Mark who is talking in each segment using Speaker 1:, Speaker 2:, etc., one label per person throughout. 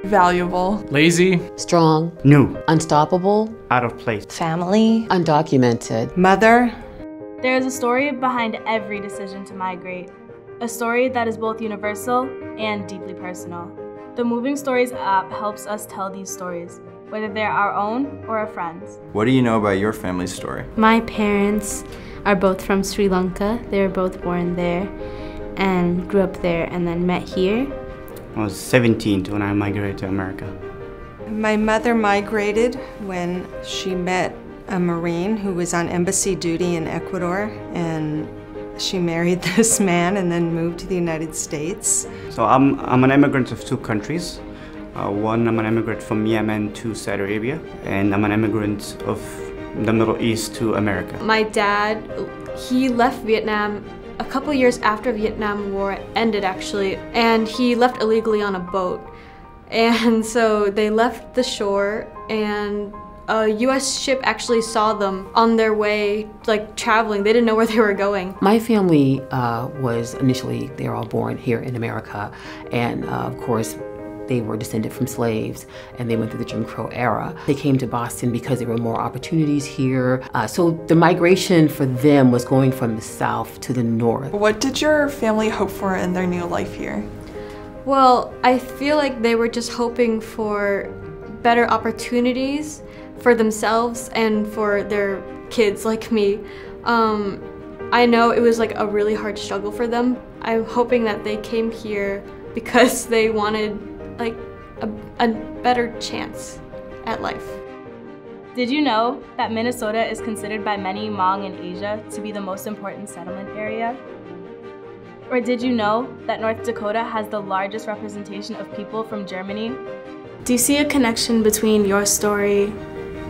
Speaker 1: Valuable.
Speaker 2: Lazy.
Speaker 3: Strong.
Speaker 4: New.
Speaker 3: Unstoppable.
Speaker 4: Out of place.
Speaker 5: Family.
Speaker 3: Undocumented.
Speaker 5: Mother.
Speaker 6: There is a story behind every decision to migrate. A story that is both universal and deeply personal. The Moving Stories app helps us tell these stories, whether they're our own or a friend's.
Speaker 7: What do you know about your family's story?
Speaker 8: My parents are both from Sri Lanka. They were both born there and grew up there and then met here.
Speaker 4: I was 17 when I migrated to America.
Speaker 5: My mother migrated when she met a Marine who was on embassy duty in Ecuador, and she married this man and then moved to the United States.
Speaker 4: So I'm an immigrant of two countries. One, I'm an immigrant from Yemen to Saudi Arabia, and I'm an immigrant of the Middle East to America.
Speaker 8: My dad, he left Vietnam a couple years after the Vietnam War ended actually, and he left illegally on a boat. And so they left the shore, and a US ship actually saw them on their way, like traveling. They didn't know where they were going.
Speaker 3: My family was initially, they were all born here in America, and of course, they were descended from slaves, and they went through the Jim Crow era. They came to Boston because there were more opportunities here. So the migration for them was going from the south to the north.
Speaker 1: What did your family hope for in their new life here?
Speaker 8: Well, I feel like they were just hoping for better opportunities for themselves and for their kids like me. I know it was like a really hard struggle for them. I'm hoping that they came here because they wanted like a better chance at life.
Speaker 6: Did you know that Minnesota is considered by many Hmong in Asia to be the most important settlement area? Or did you know that North Dakota has the largest representation of people from Germany?
Speaker 8: Do you see a connection between your story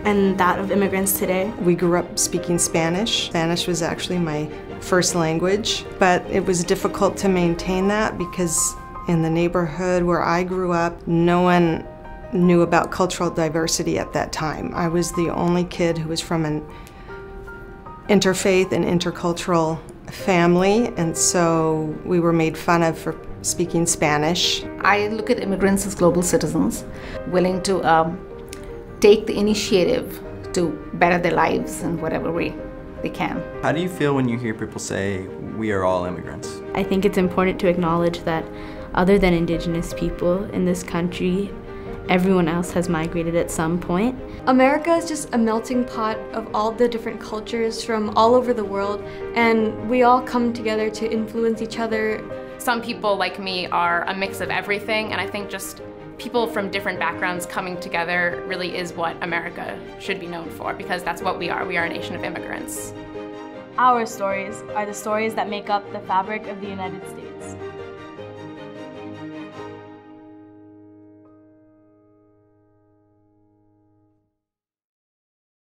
Speaker 8: and that of immigrants today?
Speaker 5: We grew up speaking Spanish. Spanish was actually my first language, but it was difficult to maintain that because in the neighborhood where I grew up, no one knew about cultural diversity at that time. I was the only kid who was from an interfaith and intercultural family, and so we were made fun of for speaking Spanish.
Speaker 9: I look at immigrants as global citizens, willing to take the initiative to better their lives in whatever way they can.
Speaker 7: How do you feel when you hear people say, we are all immigrants?
Speaker 8: I think it's important to acknowledge that other than Indigenous people in this country, everyone else has migrated at some point. America is just a melting pot of all the different cultures from all over the world, and we all come together to influence each other.
Speaker 10: Some people like me are a mix of everything, and I think just people from different backgrounds coming together really is what America should be known for, because that's what we are. We are a nation of immigrants.
Speaker 6: Our stories are the stories that make up the fabric of the United States.